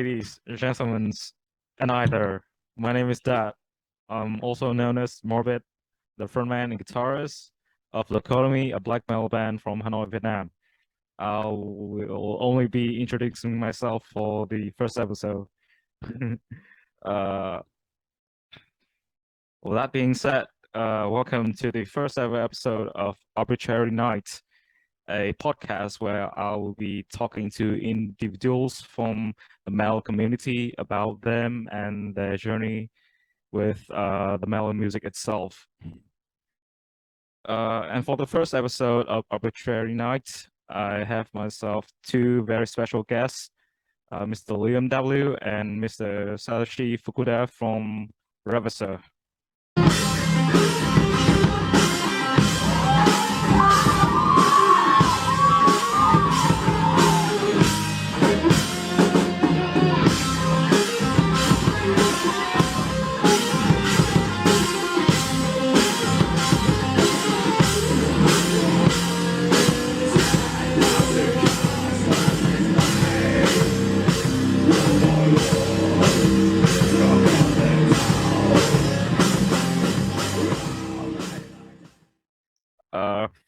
ladies, gentlemen, and either. My name is Dat. I'm also known as Morbid, the frontman and guitarist of Locotomy, a black metal band from Hanoi, Vietnam. I will only be introducing myself for the first episode. uh, with that being said, welcome to the first ever episode of Arbitrary Night, a podcast where I will be talking to individuals from the metal community about them and their journey with the metal music itself. And for the first episode of Arbitrary Night, I have myself two very special guests, Mr. Liam W. and Mr. Satoshi Fukuda from Rêvasseur.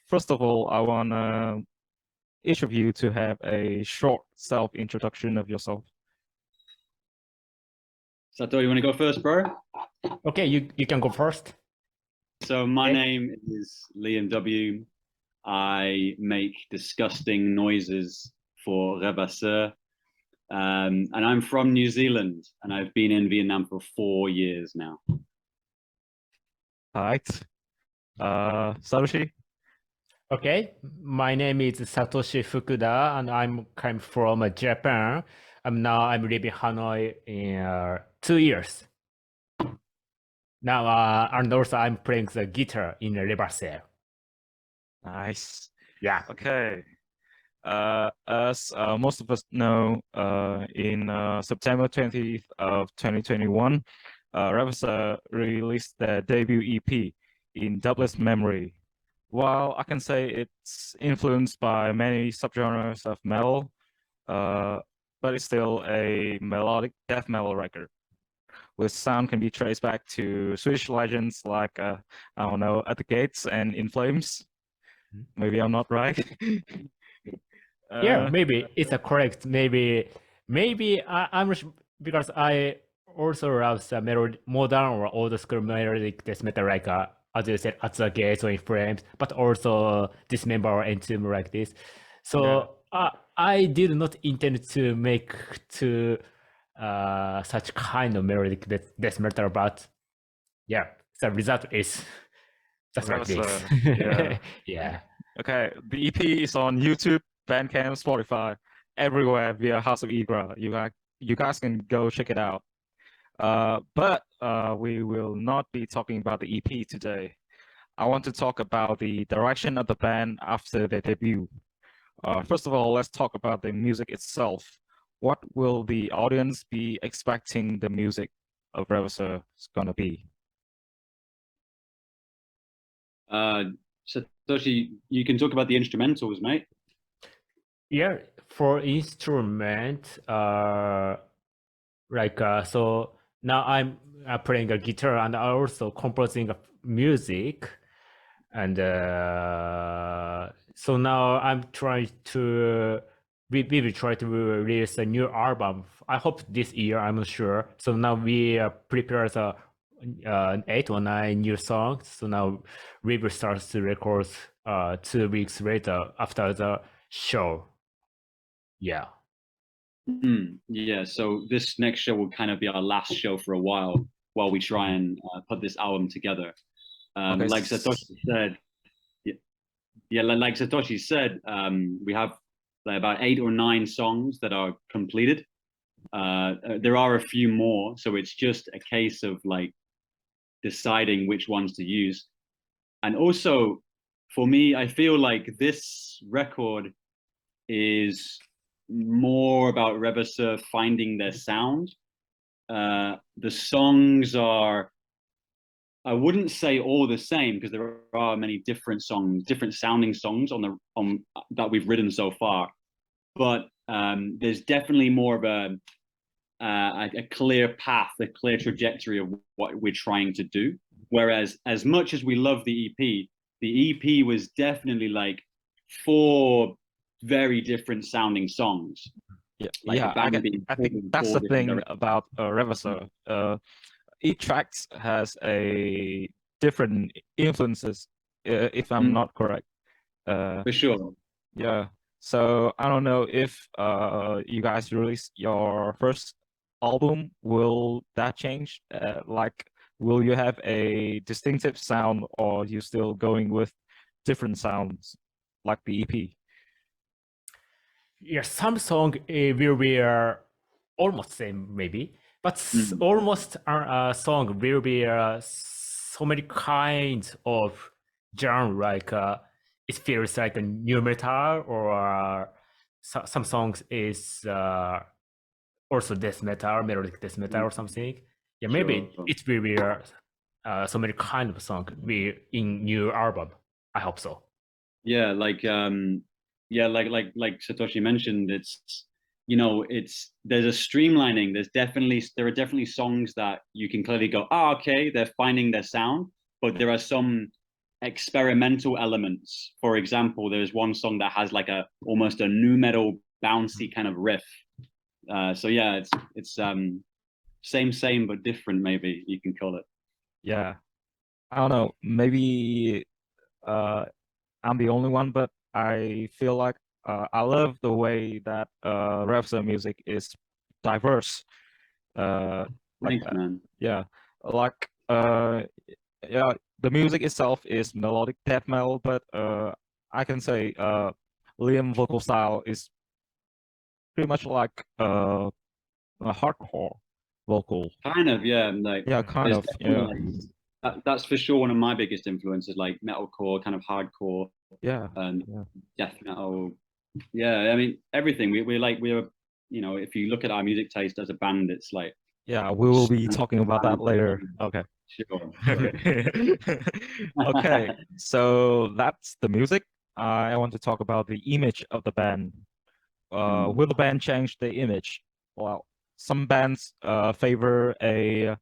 First of all, I want each of you to have a short self-introduction of yourself. Sato, you want to go first, bro? Okay, you can go first. So my name is Liam W. I make disgusting noises for Rêvasseur. And I'm from New Zealand, and I've been in Vietnam for 4 years now. All right. Satoshi? Okay, my name is Satoshi Fukuda, and I'm come from Japan. I'm living in Hanoi in 2 years. Now, and also I'm playing the guitar in Rêvasseur. Nice. Yeah. Okay. As most of us know, in September 20th of 2021, Rêvasseur released their debut EP in Doubtless Memory. While I can say it's influenced by many subgenres of metal, but it's still a melodic death metal record, with sound can be traced back to Swedish legends like, I don't know, At the Gates and In Flames. Maybe I'm not right. Yeah, maybe it's a correct. Maybe I'm because I also love the modern or old school melodic death metal, like as you said, At the Gates or In Flames, but also Dismember or Entomb like this. So I did not intend to make to such kind of melodic death metal, but yeah, the result is just like this. Yeah. Yeah. Okay, the EP is on YouTube, Bandcamp, Spotify, everywhere via House of Igra. You guys can go check it out. But we will not be talking about the EP today. I want to talk about the direction of the band after their debut. First of all, let's talk about the music itself. What will the audience be expecting the music of Rêvasseur is gonna be? Satoshi, you can talk about the instrumentals, mate. Yeah, for instrument, so now I'm playing a guitar and also composing music, and so now I'm trying to we will try to release a new album. I hope this year. I'm not sure. So now we prepare the 8 or 9 new songs. So now we will start to record 2 weeks later after the show. Yeah. Yeah, so this next show will kind of be our last show for a while we try and put this album together. Okay. Like Satoshi said, like Satoshi said, we have like about 8 or 9 songs that are completed. There are a few more, so it's just a case of like deciding which ones to use. And also, for me, I feel like this record is more about Rêvasseur finding their sound. The songs are, I wouldn't say all the same, because there are many different songs, different sounding songs on that we've written so far. But there's definitely more of a clear path, a clear trajectory of what we're trying to do. Whereas, as much as we love the EP was definitely like 4 very different sounding songs. Yeah, Like yeah. I think that's the thing about Rêvasseur. Each track has a different influences, if I'm not correct. For sure. Yeah. So I don't know if you guys release your first album, will that change? Like, will you have a distinctive sound, or you still going with different sounds like the EP? Yeah, some song will be almost same maybe, but almost song will be so many kinds of genre. Like it feels like a new metal, or some songs is also death metal, melodic death metal, or something. Yeah, maybe Sure. it will be so many kind of song be in new album. I hope so. Yeah, like like Satoshi mentioned, it's there's a streamlining. There are definitely songs that you can clearly go, okay, they're finding their sound, but there are some experimental elements. For example, there's one song that has like almost a nu metal bouncy kind of riff. So yeah, it's same but different, maybe you can call it. Yeah. I don't know. Maybe I'm the only one, but I feel like I love the way that Rêvasseur music is diverse. Like Thanks, man. yeah, like yeah, the music itself is melodic death metal, but I can say Liam vocal style is pretty much like a hardcore vocal. Kind of, yeah. Like, Yeah, kind there's of. Yeah, that's for sure one of my biggest influences, like metalcore, kind of hardcore, yeah, and yeah. death metal. Yeah, I mean everything. We're if you look at our music taste as a band, it's like Yeah, we will be talking about that later. Okay. Sure. Okay, so that's the music. I want to talk about the image of the band. Will the band change the image? Well, some bands favor a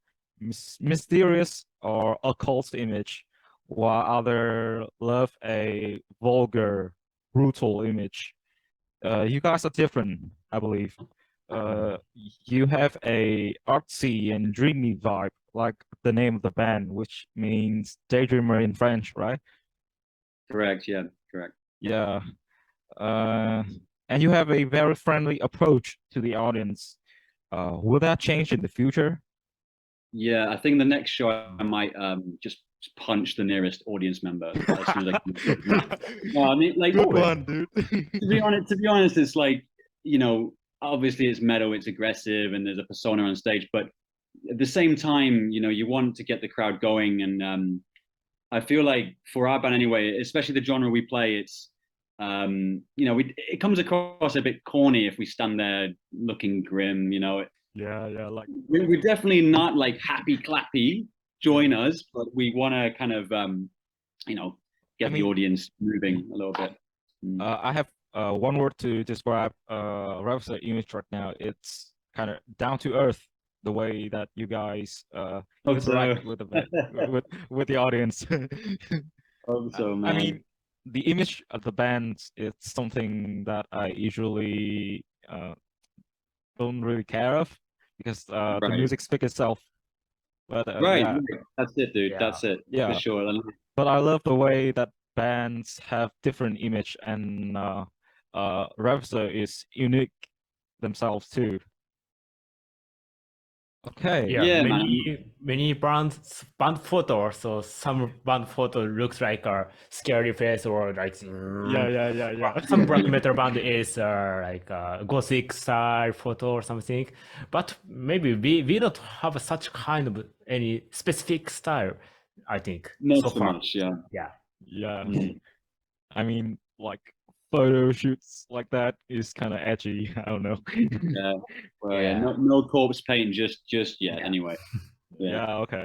mysterious or occult image, while others love a vulgar, brutal image. You guys are different, I believe. You have a artsy and dreamy vibe, like the name of the band, which means daydreamer in French, right? Correct. Yeah. Correct. Yeah. Uh, and you have a very friendly approach to the audience. Will that change in the future? Yeah, I think the next show I might just punch the nearest audience member as soon as I can. No, I mean, like, Good one, dude. to be honest, it's like, obviously it's metal, it's aggressive, and there's a persona on stage, but at the same time, you want to get the crowd going, and I feel like for our band anyway, especially the genre we play, it's it comes across a bit corny if we stand there looking grim. Yeah, like We're definitely not like happy clappy. Join us, but we want to kind of get the audience moving a little bit. I have one word to describe Rêvasseur image right now. It's kind of down to earth, the way that you guys interact with the with the audience. So, man. I mean, the image of the band is something that I usually don't really care of, because the music speaks itself. But right, that's it, dude. Yeah. That's it. Yeah, for sure. But I love the way that bands have different image, and Rêvasseur is unique themselves too. Okay. Yeah, man. many band photo. So some band photo looks like a scary face, or like Yeah. some black metal band is like a gothic style photo or something. But maybe we don't have such kind of any specific style, I think. Not so so far. much, yeah. Yeah. I mean, like photo shoots like that is kind of edgy. I don't know. Yeah. Well, yeah. No corpse paint just yet. Yeah. Anyway. Yeah. Okay.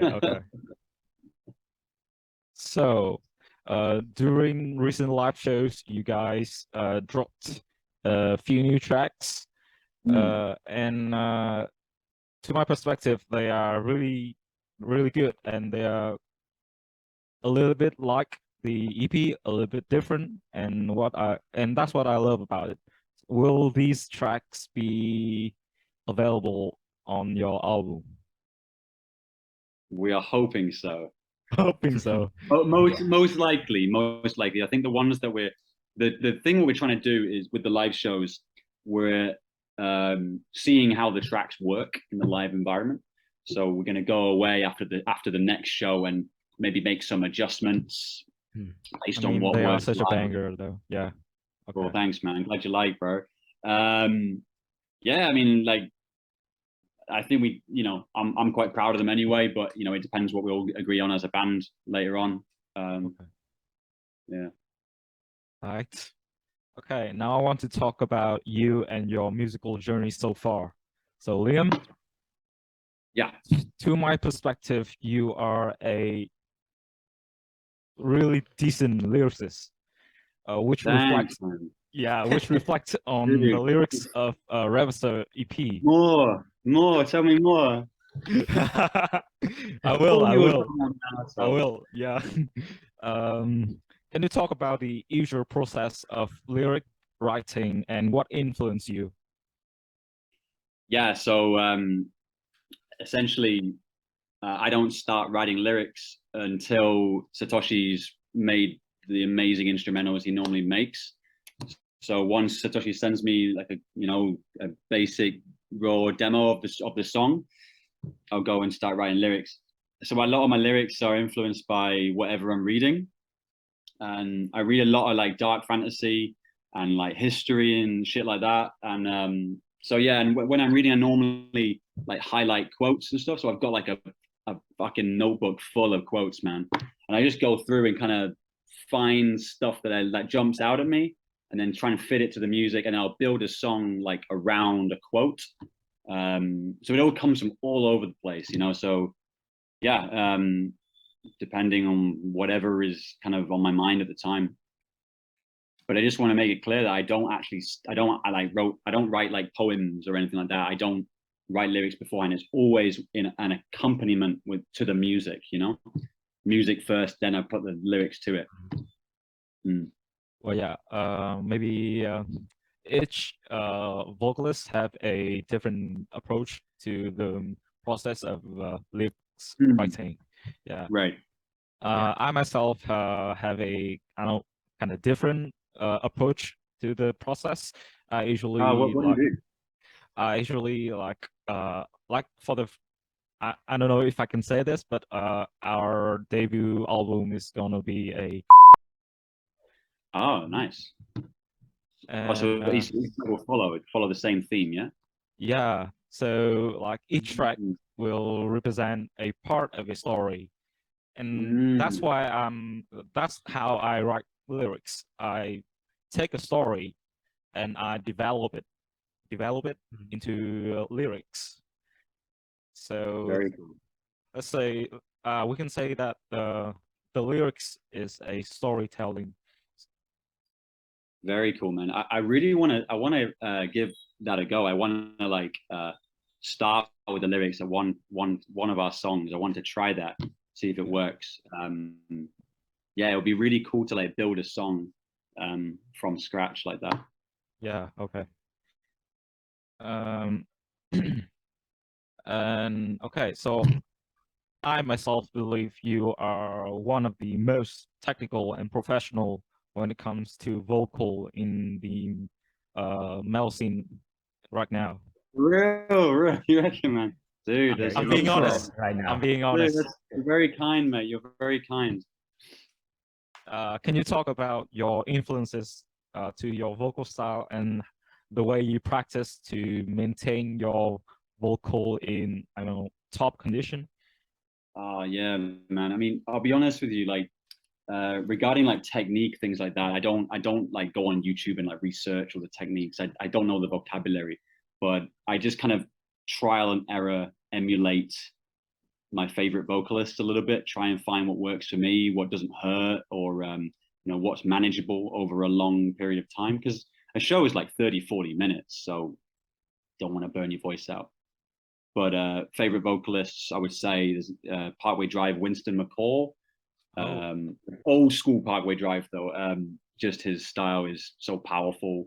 So, during recent live shows, you guys dropped a few new tracks, and to my perspective, they are really, really good, and they are a little bit like the EP, a little bit different, and that's what I love about it. Will these tracks be available on your album? We are hoping so. Hoping so. Most likely. I think the ones that the thing what we're trying to do is with the live shows, we're seeing how the tracks work in the live environment. So we're going to go away after the next show and maybe make some adjustments based on what they are works such live. a banger, though. Yeah. Okay. Well, thanks, man. Glad you like, bro. Yeah, I mean, like, I think I'm quite proud of them anyway, but it depends what we all agree on as a band later on. Okay. Yeah. All right. Okay, now I want to talk about you and your musical journey so far. So, Liam, Yeah. to my perspective, you are a really decent lyricist, which reflects on Dude. the lyrics of Rêvasseur EP. More, tell me more. I will. Yeah. Can you talk about the usual process of lyric writing and what influenced you? Yeah, so essentially, I don't start writing lyrics until Satoshi's made the amazing instrumentals he normally makes. So once Satoshi sends me like a basic raw demo of the song, I'll go and start writing lyrics. So a lot of my lyrics are influenced by whatever I'm reading, and I read a lot of like dark fantasy and like history and shit like that. And so yeah, and when I'm reading, I normally like highlight quotes and stuff. So I've got like a fucking notebook full of quotes, man, and I just go through and kind of find stuff that jumps out at me, and then try and fit it to the music, and I'll build a song like around a quote. So it all comes from all over the place, so yeah, depending on whatever is kind of on my mind at the time. But I just want to make it clear that I don't write like poems or anything like that. I don't write lyrics beforehand. It's always in an accompaniment to the music, music first, then I put the lyrics to it. Well, yeah, maybe each vocalist have a different approach to the process of lyrics writing. Yeah. Right. I myself have a kind of different approach to the process. I usually what do you do? I usually like for the I don't know if I can say this, but our debut album is gonna be a. Oh, nice. And, so each will follow the same theme, yeah? Yeah. So like each track will represent a part of a story. And that's why that's how I write lyrics. I take a story and I develop it into lyrics. So very cool. Let's say we can say that the lyrics is a storytelling. Very cool, man. I really want to give that a go. I want to like start with the lyrics of one of our songs. I want to try that, see if it works. Yeah, it would be really cool to like build a song from scratch like that. Yeah. Okay. And okay, so I myself believe you are one of the most technical and professional when it comes to vocal in the metal scene right now. Real, you reckon, man? Dude, I'm being honest right now. I'm being honest. Dude, you're very kind, mate. You're very kind. Can you talk about your influences to your vocal style and the way you practice to maintain your vocal in, I don't know, top condition? Yeah, man. I mean, I'll be honest with you, like regarding like technique, things like that, I don't like go on YouTube and like research all the techniques. I don't know the vocabulary, but I just kind of trial and error emulate my favorite vocalists a little bit, try and find what works for me, what doesn't hurt, or what's manageable over a long period of time, because a show is like 30-40 minutes, so don't want to burn your voice out. But favorite vocalists, I would say, there's Parkway Drive, Winston McCall. Old school Parkway Drive though. Just his style is so powerful.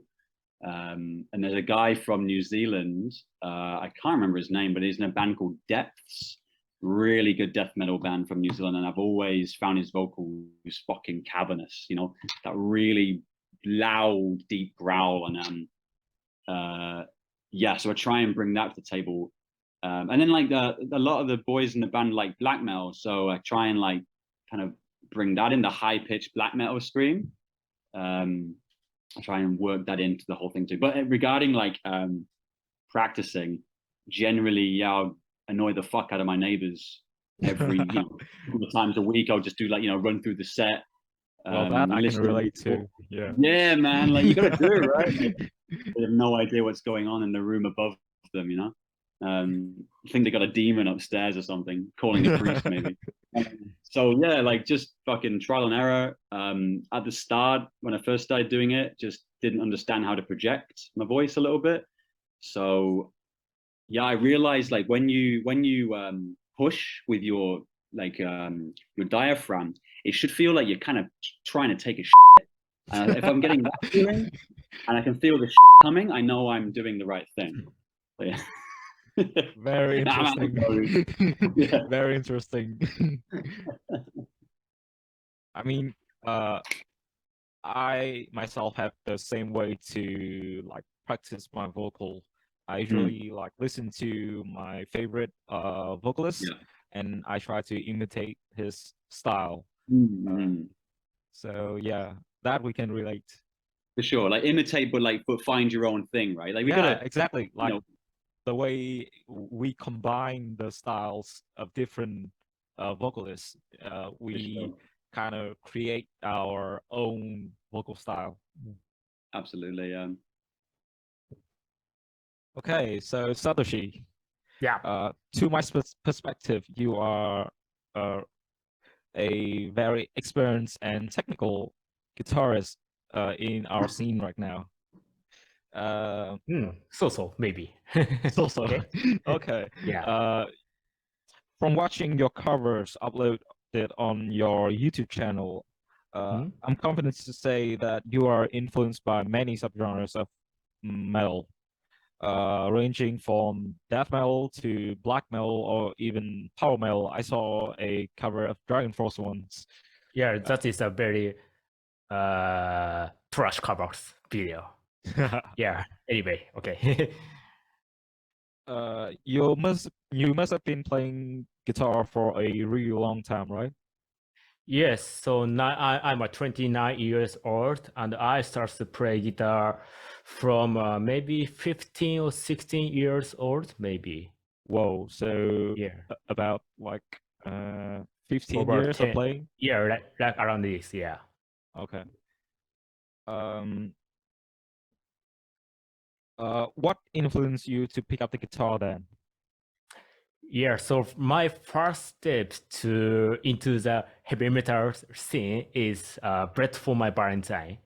And there's a guy from New Zealand. I can't remember his name, but he's in a band called Depths. Really good death metal band from New Zealand, and I've always found his vocals fucking cavernous. You know, that really loud, deep growl, and yeah. So I try and bring that to the table. And then like a lot of the boys in the band like black metal, so I try and like kind of bring that in the high pitched black metal stream. I try and work that into the whole thing too. But regarding like practicing, generally, yeah, I'll annoy the fuck out of my neighbors every couple of times a week. I'll just do like run through the set. Well, that I can relate to. Yeah. Yeah, man. Like you gotta do it, right? Like, they have no idea what's going on in the room above them. I think they got a demon upstairs or something, calling the priest maybe. So yeah, like just fucking trial and error. At the start, when I first started doing it, just didn't understand how to project my voice a little bit. So yeah, I realized like when you push with your your diaphragm, it should feel like you're kind of trying to take a shit. If I'm getting that feeling and I can feel the shit coming, I know I'm doing the right thing. So, yeah. Very interesting. Yeah. Very interesting. I mean, I myself have the same way to like practice my vocal. I usually like listen to my favorite vocalist, and I try to imitate his style. So yeah, that we can relate. For sure, like imitate, but find your own thing, right? Like we gotta exactly like the way we combine the styles of different vocalists. We kind of create our own vocal style. Absolutely. Okay, so Satoshi. Yeah. To my perspective, you are a very experienced and technical guitarist in our scene right now. So maybe. So. Okay. Yeah. From watching your covers uploaded on your YouTube channel, I'm confident to say that you are influenced by many subgenres of metal, ranging from death metal to black metal or even power metal. I saw a cover of Dragon Force once. Yeah, that is a very trash covers video. Yeah. Anyway, okay. You must have been playing guitar for a really long time, right? Yes. So now I'm a 29 years old, and I started to play guitar from maybe 15 or 16 years old, maybe. Whoa. So yeah, about like 15 over years 10, of playing. Yeah, like around this. Yeah. Okay. What influenced you to pick up the guitar then? Yeah, so my first step into the heavy metal scene is Bread for My Valentine.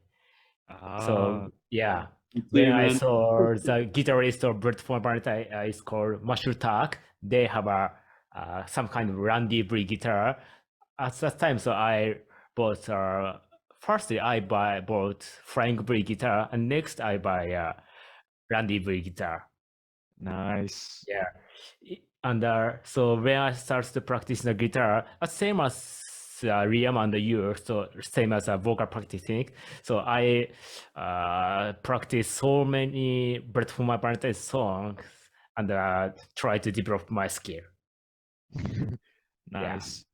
So yeah, when I saw the guitarist of Bread for My Valentine is called Marshall Tuck, they have a some kind of Randy Bree guitar. At that time, so I bought firstly I bought Frank Bree guitar, and next I buy Randy Bree guitar. Nice. Yeah. And so when I started to practice the guitar, same as Liam and you, so same as a vocal practicing. So I practice so many Bread for My Valentine songs and try to develop my skill. Nice.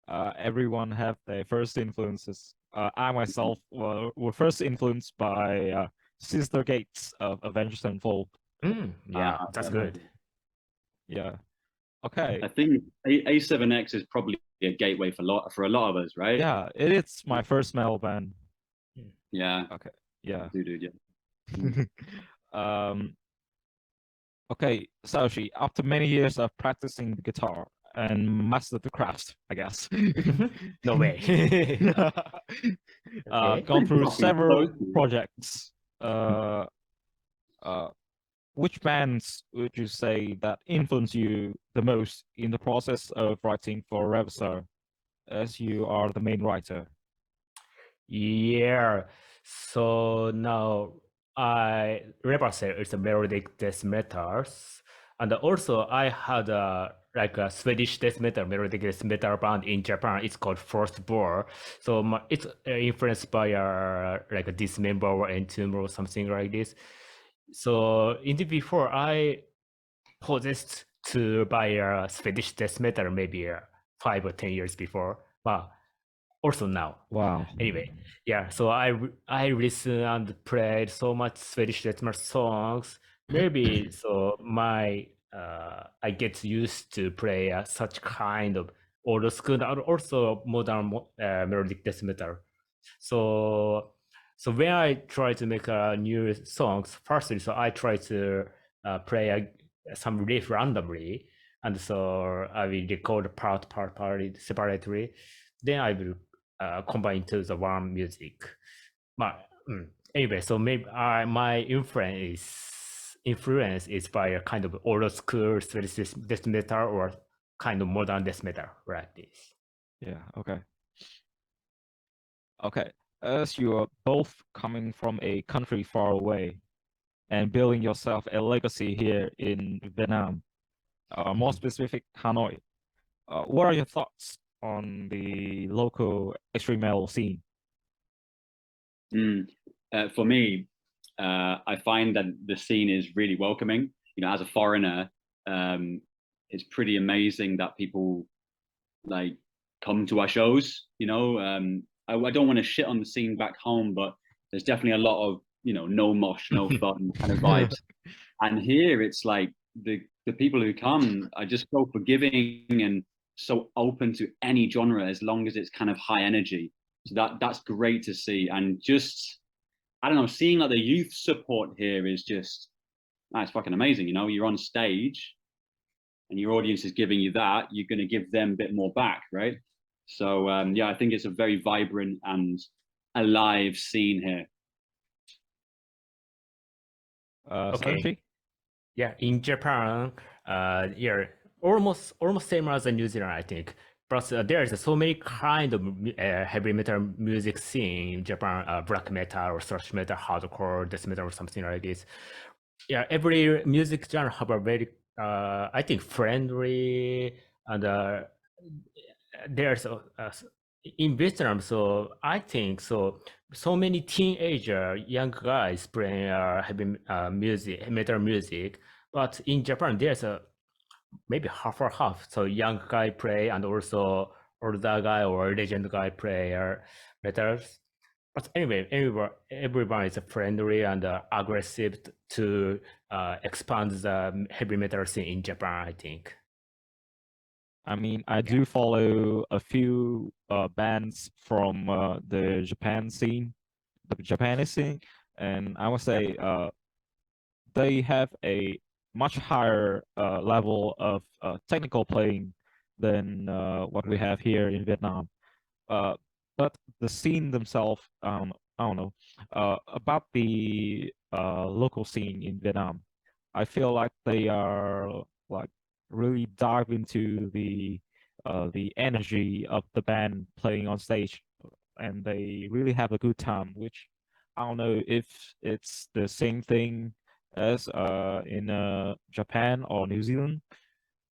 Yeah. Everyone have their first influences. I myself were first influenced by Sister Gates of Avenged Sevenfold. Yeah, that's good. Yeah. Okay. I think A7X is probably a gateway for a lot of us, right? Yeah, it's my first metal band. Yeah. Okay. Yeah. Dude, yeah. Okay, Satoshi, after many years of practicing the guitar and mastered the craft, I guess. No way. Gone through several projects. which bands would you say that influence you the most in the process of writing for Rêvasseur, as you are the main writer? Yeah. So now Rêvasseur is a melodic death metals, and also I had like a Swedish death metal melodic death metal band in Japan. It's called First Bore. So it's influenced by like a Dismember or Entomb or something like this. So in the before I possessed to buy a Swedish death metal maybe 5 or 10 years before. But also now. Wow. Anyway, yeah. So I listened and played so much Swedish death metal songs. Maybe so I get used to play such kind of old school and also modern melodic death metal. So when I try to make new songs, firstly, so I try to play some riff randomly, and so I will record part separately. Then I will combine to the one music. But anyway, so maybe my influence is by a kind of old school Swedish death metal or kind of modern death metal, like this. Yeah, okay. Okay, as you are both coming from a country far away and building yourself a legacy here in Vietnam, more specific, Hanoi, what are your thoughts on the local extreme metal scene? For me, I find that the scene is really welcoming. You know, as a foreigner, it's pretty amazing that people like come to our shows. You know, I don't want to shit on the scene back home, but there's definitely a lot of, you know, no mosh, no fun kind of vibes. And here it's like the people who come are just so forgiving and so open to any genre as long as it's kind of high energy. So that's great to see. And just, I don't know, seeing like the youth support here is just, that's fucking amazing. You know, you're on stage and your audience is giving you that, you're going to give them a bit more back, right? So yeah, I think it's a very vibrant and alive scene here. Okay. Satoshi? Yeah, in Japan, yeah, almost same as in New Zealand, I think. But there's so many kind of heavy metal music scene in Japan, black metal or thrash metal, hardcore, death metal or something like this. Yeah, every music genre have a very, I think, friendly and there's in Vietnam. So I think so. So many teenager, young guys playing heavy music, metal music. But in Japan, there's a maybe half or half. So young guy play and also older guy or legend guy play metals. But anyway, everyone is friendly and aggressive to expand the heavy metal scene in Japan, I think. I mean, I do follow a few bands from the Japan scene, the Japanese scene, and I would say they have a much higher level of technical playing than what we have here in Vietnam. But the scene themselves, I don't know, about the local scene in Vietnam, I feel like they are like really dive into the energy of the band playing on stage, and they really have a good time, which I don't know if it's the same thing as in Japan or New Zealand,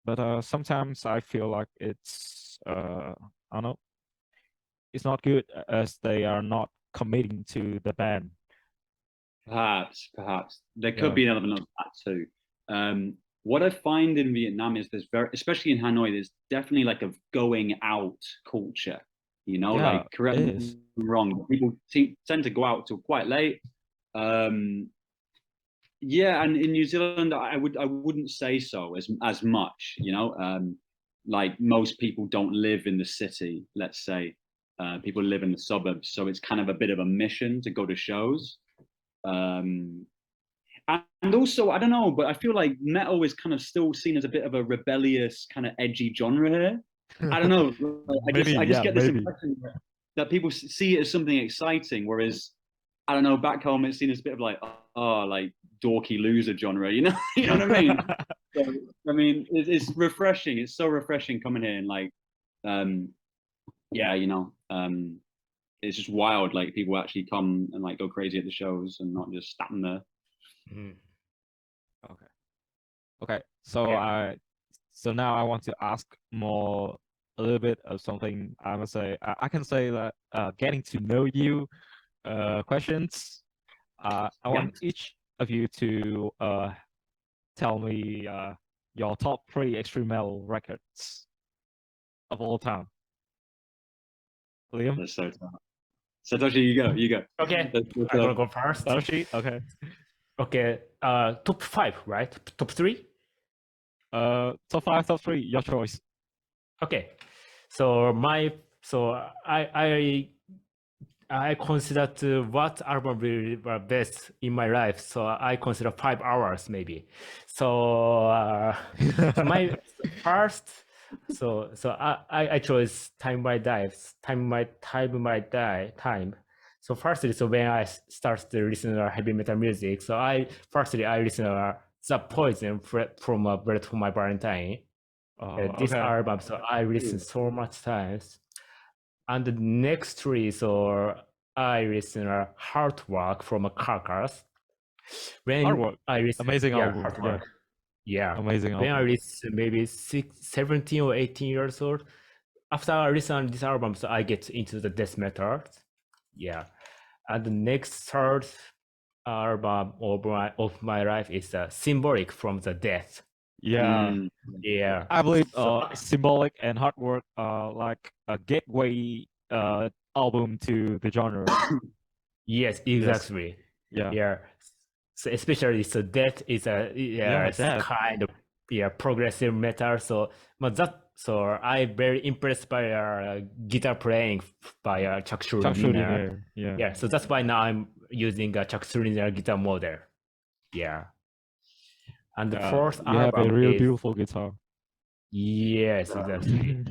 but sometimes I feel like it's I don't know, it's not good as they are not committing to the band. Perhaps there could Yeah. be an element of that too. What I find in Vietnam is there's especially in Hanoi, there's definitely like a going out culture. You know, Yeah, like correct it me is. if I'm wrong, people tend to go out till quite late. Yeah, and in New Zealand, I wouldn't say so as much. You know, like most people don't live in the city. Let's say people live in the suburbs, so it's kind of a bit of a mission to go to shows. And also, I don't know, but I feel like metal is kind of still seen as a bit of a rebellious, kind of edgy genre here. I don't know. I just get this impression that people see it as something exciting, whereas I don't know, back home it's seen as a bit of like, like dorky loser genre, you know, you know what I mean? So, I mean, it's refreshing. It's so refreshing coming here and like, yeah, you know, it's just wild. Like people actually come and like go crazy at the shows and not just standing there. Mm. Okay. So Yeah. so now I want to ask more a little bit of something. I must say I can say that getting to know you questions. I want each of you to tell me your top 3 extreme metal records of all time. Liam? That's so tough. Satoshi, you go. Okay, Let's I'm gonna go first. Satoshi? Okay. Okay, top 5, right? Top 3? Top 5, top 3, your choice. Okay, so I consider what album will be best in my life. So I consider 5 hours maybe. So my first, so I chose time by dives, time. So firstly, so when I start to listen to heavy metal music, so I listen to The Poison from Bread for My Valentine. This Okay. album, so I listen so much times. And the next three, so I listen to Hard Work from a Carcass. When Hard Work. I listen, Amazing yeah, album. Hard Work. Yeah. Amazing When I album. listen maybe 17 or 18 years old, after I listen to this album, so I get into the death metal. Yeah. And the next third album of my life is Symbolic from the Death. Yeah. Yeah. I believe So- Symbolic and Hard Work are like a gateway album to the genre. Yes, exactly. Yeah. Yeah. So especially so Death is a Death. kind of progressive metal. So but I'm very impressed by guitar playing by Chuck Schuldiner. Yeah. Yeah, so that's why now I'm using a Chuck Schuldiner guitar model. Yeah. And the fourth You have a album real is beautiful guitar. yes, exactly.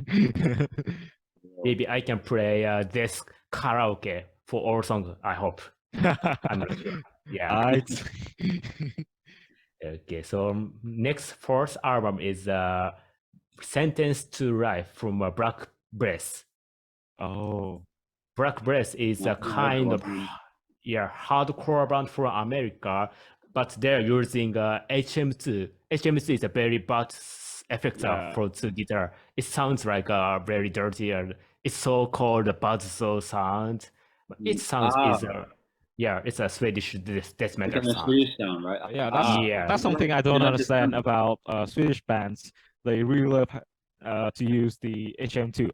Maybe I can play this karaoke for all songs. I hope. I'm not sure. Yeah. Alright. Okay. So next fourth album is Sentence to Life from Black Breath. Oh. Black Breath is a kind of hardcore band from America, but they're using HM2. HM2 is a very bad effect for the guitar. It sounds like very dirty and it's so called buzz saw sound. But it sounds it's a Swedish death metal It's a sound. Swedish sound, right? That's something I don't understand about Swedish bands. They really love to use the HM2.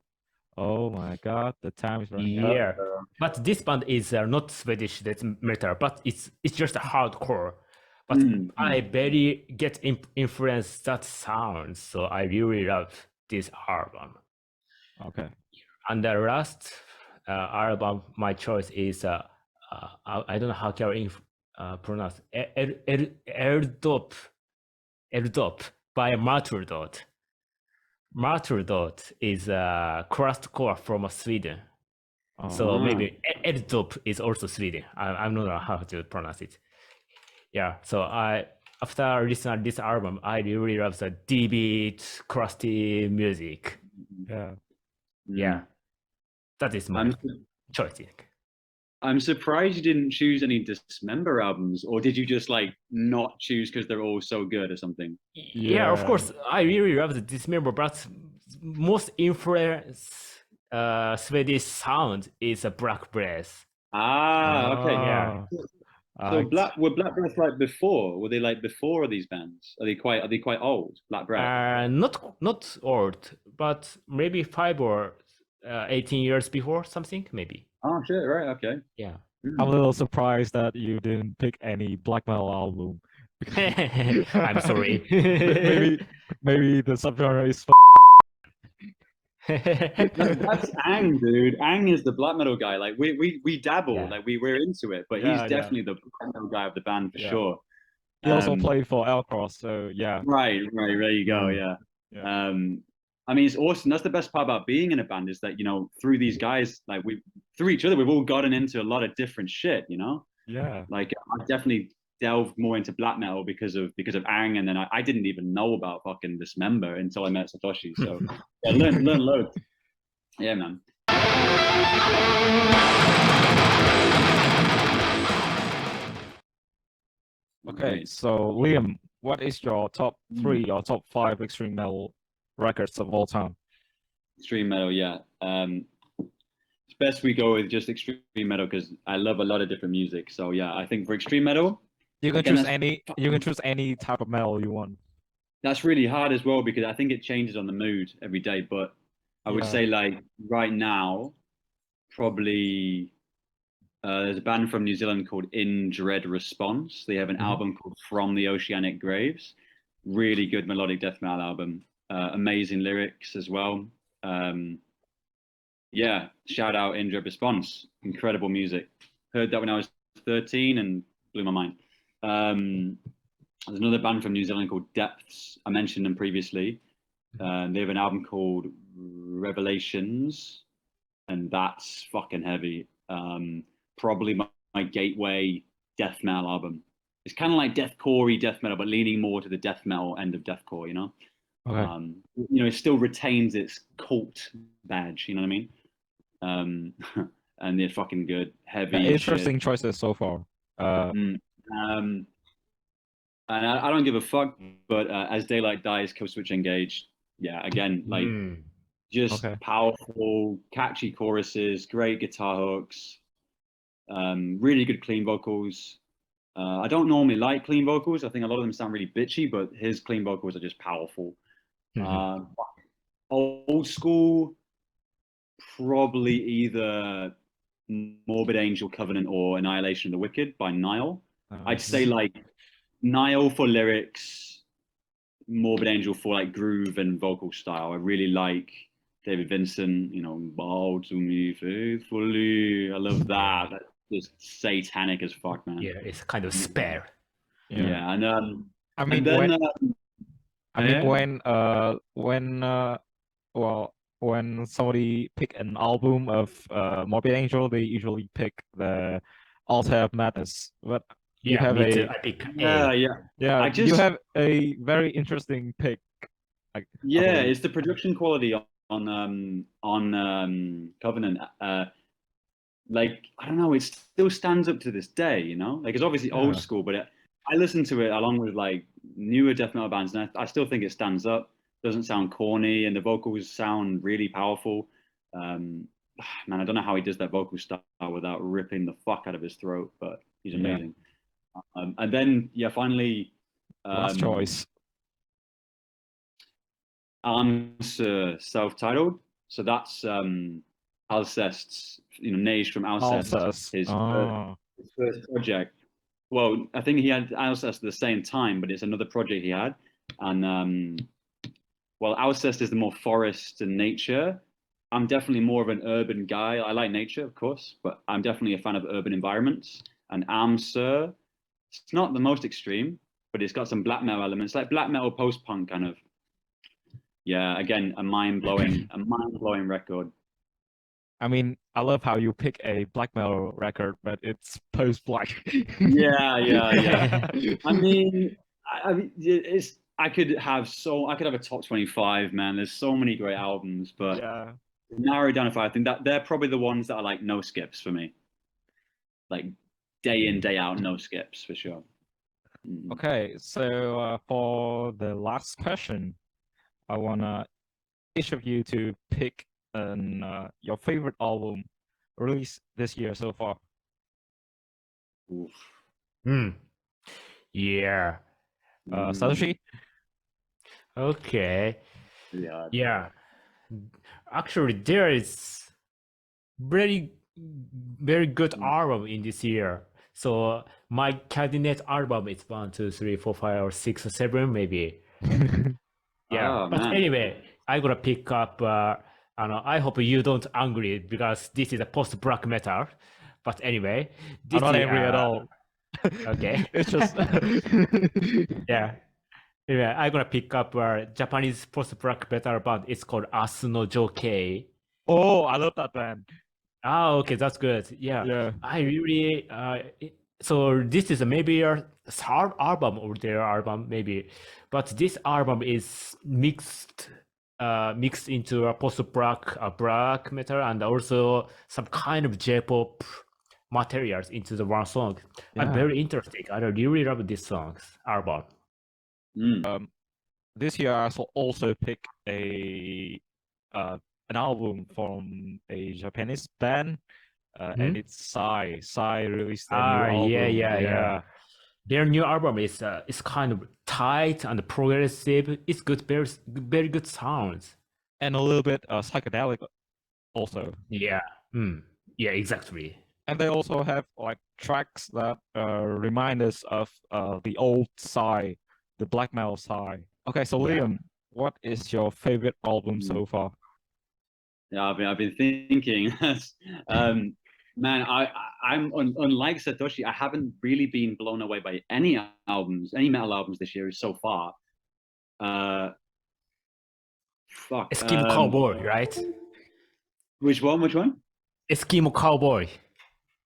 Oh my god, the time is running out. Yeah, but this band is not Swedish death metal, but it's just a hardcore. But I very get influenced that sound, so I really love this album. Okay. And the last album, my choice is I don't know how can I pronounce Eldop by Martyrdot. Martyrdot is a crustcore from Sweden. So maybe Eldop is also Sweden. I'm not sure how to pronounce it. Yeah, so after listening to this album, I really love the D-beat, crusty music. Yeah, that is my choice. I'm surprised you didn't choose any Dismember albums, or did you just like not choose because they're all so good or something? Yeah, of course, I really love the Dismember, but most influence Swedish sound is a Black Breath. Okay, yeah. So were Black Breath like before? Were they like before these bands? Are they quite old? Black Breath? Not old, but maybe 5 or 18 years before something, maybe. Oh shit! Right. Okay. Yeah. I'm a little surprised that you didn't pick any black metal album. I'm sorry. maybe the subgenre is. That's Ang, dude. Ang is the black metal guy. Like we dabble, like we're into it, but he's definitely the black metal guy of the band for sure. He also played for Alcross, so yeah. Right. There you go. Yeah. I mean, it's awesome. That's the best part about being in a band is that through these guys, like through each other, we've all gotten into a lot of different shit. Yeah. Like I've definitely delved more into black metal because of Aang, and then I didn't even know about fucking Dismember until I met Satoshi. So yeah, learn loads. Yeah, man. Okay, so Liam, what is your top 3 or top 5 extreme metal records of all time? Extreme metal, yeah. It's best we go with just extreme metal because I love a lot of different music. So yeah, I think for extreme metal, You can again, choose any. You can choose any type of metal you want. that's really hard as well because I think it changes on the mood every day. But I would Yeah. say like right now, probably there's a band from New Zealand called In Dread Response. They have an album called From the Oceanic Graves. Really good melodic death metal album. Amazing lyrics as well. Yeah, shout out In Dread Response. Incredible music. Heard that when I was 13 and blew my mind. There's another band from New Zealand called Depths. I mentioned them previously. They have an album called Revelations, and that's fucking heavy. Probably my gateway death metal album. It's kind of like deathcore-y death metal, but leaning more to the death metal end of deathcore, you know? Okay. You know, it still retains its cult badge, you know what I mean? And they're fucking good, heavy. Yeah, interesting choices so far. And I don't give a fuck, but As Daylight Dies, Kill Switch Engage. Yeah, again, like just Okay. powerful, catchy choruses, great guitar hooks, really good clean vocals. I don't normally like clean vocals. I think a lot of them sound really bitchy, but his clean vocals are just powerful. Old school, probably either Morbid Angel Covenant or Annihilation of the Wicked by Nile. I'd say like Nile for lyrics, Morbid Angel for like groove and vocal style. I really like David Vincent, you know, bow to me faithfully. I love that. That's just satanic as fuck, man. Yeah, it's kind of spare. Yeah, and I mean, and then when somebody pick an album of Morbid Angel, they usually pick the Altar of Madness. But you have me too. a I pick yeah, A. yeah, I you just have a very interesting pick. I yeah, believe. it's the production quality on Covenant. Like I don't know, it still stands up to this day. You know, like it's obviously old Yeah. school, but I listen to it along with like newer death metal bands, and I still think it stands up. Doesn't sound corny, and the vocals sound really powerful. Man, I don't know how he does that vocal style without ripping the fuck out of his throat, but he's amazing. And then yeah, finally, Last choice. Answer self-titled. So that's Alcest's, you know, Nage from Alcest, Alcest. his first project. Well, I think he had Alcest at the same time, but it's another project he had. And well, Alcest is the more forest and nature. I'm definitely more of an urban guy. I like nature, of course, but I'm definitely a fan of urban environments. And Amsur, it's not the most extreme, but it's got some black metal elements, like black metal post-punk kind of. Yeah, again, a mind-blowing record. I mean, I love how you pick a black metal record, but it's post-black. Yeah. I mean, I could have a top 25, man. There's so many great albums, but yeah. narrow down if I think that they're probably the ones that are like no skips for me. Like day in, day out, no skips for sure. Okay, so for the last question, I want each of you to pick your favorite album released this year so far. Oof. Yeah. Satoshi? Okay. Yeah. Yeah. Actually, there is very good album in this year. So my candidate album is 1, 2, 3, 4, 5, or 6 or 7 maybe. Yeah. Oh, but man. anyway, I gotta pick up. I hope you don't angry because this is a post-black metal. But anyway, this I'm not is, angry at all. Okay. It's just yeah. Anyway, I'm gonna pick up a Japanese post-black metal band. It's called Asu no Joukei. Oh, I love that band. Oh, okay, that's good. Yeah. Yeah. I really So this is maybe a third album or their album, maybe, but this album is mixed into a black metal, and also some kind of J-pop materials into the one song. I'm Yeah. very interested. I really love this album. This year I also picked an album from a Japanese band, and it's Psy. Psy released a new album. Yeah. Their new album is kind of tight and progressive. It's good, very good sounds. And a little bit psychedelic also. Yeah. Yeah, exactly. And they also have like tracks that remind us of the old Psy, the black metal Psy. Okay, so Yeah. Liam, what is your favorite album so far? Yeah, I've been thinking. Man, I'm unlike Satoshi. I haven't really been blown away by any metal albums this year so far. Eskimo Cowboy, right? Which one? Eskimo Cowboy.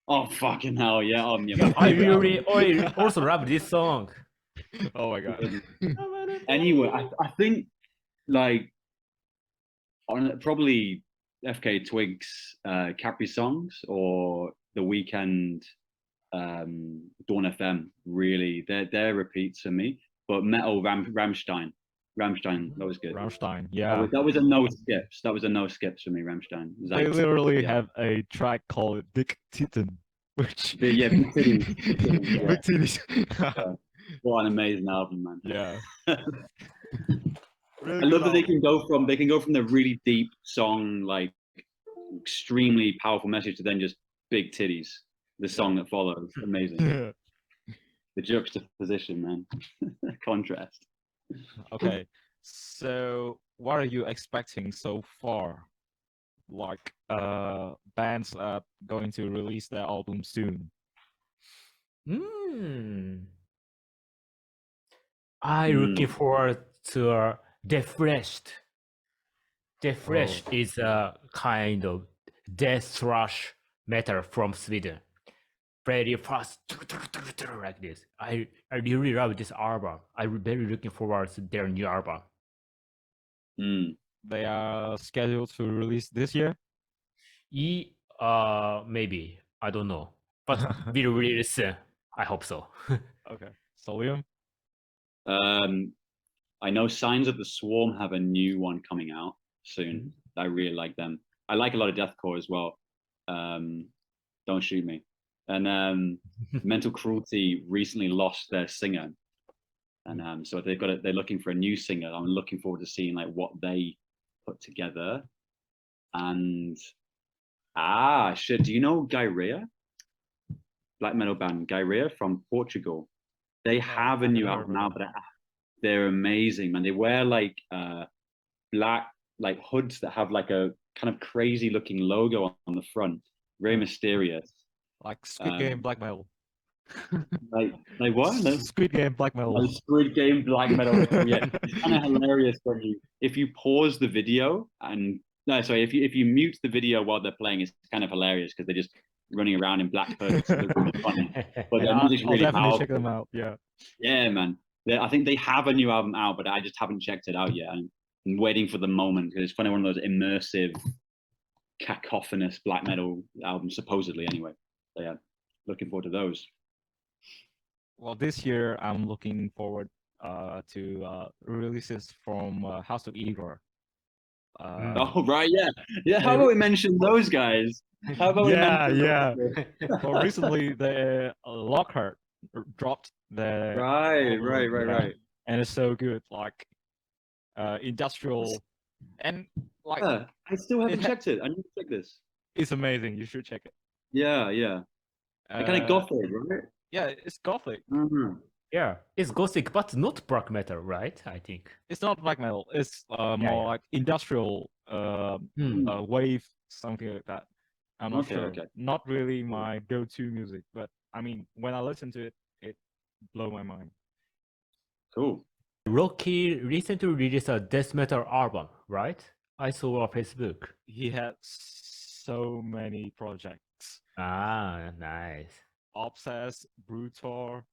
Oh fucking hell, yeah. Yeah. I also love this song. Oh my god. Anyway, I think like on probably FK Twigs Capri songs or The Weeknd Dawn FM, really they're repeats for me. But metal Rammstein, that was good. Rammstein, yeah. That was a no skips. That was a no skips for me, Rammstein. They literally have a track called Big Titan, which Big Titties. Yeah. Big Titties. What an amazing album, man. Yeah. I love that they can go from the really deep song, like extremely powerful message, to then just big titties. The song that follows, amazing. Yeah. The juxtaposition, man. Contrast. Okay, so what are you expecting so far? Like bands are going to release their album soon. I looking forward to Defreshed. Defreshed is a kind of death thrash metal from Sweden. Very fast, like this. I really love this album. I'm very looking forward to their new album. They are scheduled to release this year? Maybe. I don't know. But will release soon. I hope so. Okay. So Liam? I know Signs of the Swarm have a new one coming out soon. I really like them. I like a lot of deathcore as well. Don't shoot me. And Mental Cruelty recently lost their singer, and so they're looking for a new singer. I'm looking forward to seeing like what they put together. And do you know Gairea? Black metal band Gairea from Portugal. They have a new album now, but they're amazing, man. They wear like black like hoods that have like a kind of crazy looking logo on the front. Very mysterious. Like Squid Game black metal. like what? Squid Game black metal. Like Squid Game black metal. Yeah, it's kind of hilarious when if you pause the video and if you mute the video while they're playing, it's kind of hilarious because they're just running around in black hoods. They're really funny. But their music's really definitely powerful. check them out. Yeah. Yeah, man. I think they have a new album out, but I just haven't checked it out yet. I'm waiting for the moment because it's kind of one of those immersive, cacophonous black metal albums, supposedly. Anyway, so yeah, looking forward to those. Well, this year I'm looking forward to releases from House of Igor. Oh right, yeah. How about we mention those guys? How about yeah. Well, recently the Lockhart dropped the right, and it's so good, like industrial and like I still haven't checked it. I need to check this. It's amazing. You should check it. Yeah. Kind of gothic, right? Yeah, it's gothic. Mm-hmm. Yeah, it's gothic, but not black metal, right? I think it's not black metal. It's more like industrial wave, something like that. I'm not sure. Okay. Not really my go-to music, but I mean, when I listen to it, it blows my mind. Cool. Rocky recently released a death metal album, right? I saw on Facebook. He had so many projects. Ah, nice. Obsess, Brutor,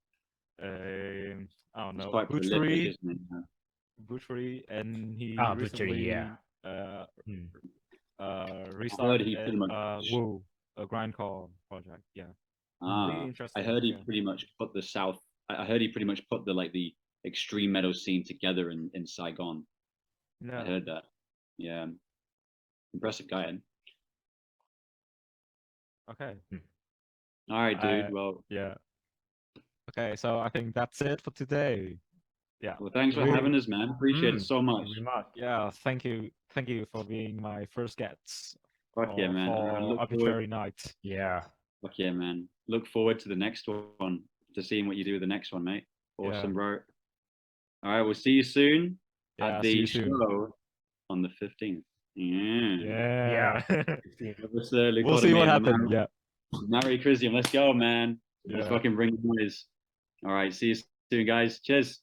I don't He's know, quite prolific, Butchery, isn't he? Butchery, and he Butchery, recently yeah. Hmm. restarted he pretty much- Woo, a grindcore project. Yeah, Ah, really I interesting. heard he yeah. pretty much put the South. I heard he pretty much put the extreme metal scene together in Saigon. Yeah. I heard that. Yeah, impressive guy. Okay. All right, dude. I- Well, Yeah. Okay, so I think that's it for today. Yeah. well, thanks for Really- having us, man. Appreciate it so much. Very much. Yeah, thank you for being my first guest Fuck yeah, man. I for look Arbitrary forward. Night. Yeah. Fuck yeah, man. Look forward to the next one, to seeing what you do with the next one, mate. Awesome, bro. All right, we'll see you soon Yeah, at see the you soon. show on the 15th. Yeah. We'll see what happens. Yeah. Merry Christian. Let's go, man. Let's Yeah. fucking bring the noise. All right, see you soon, guys. Cheers.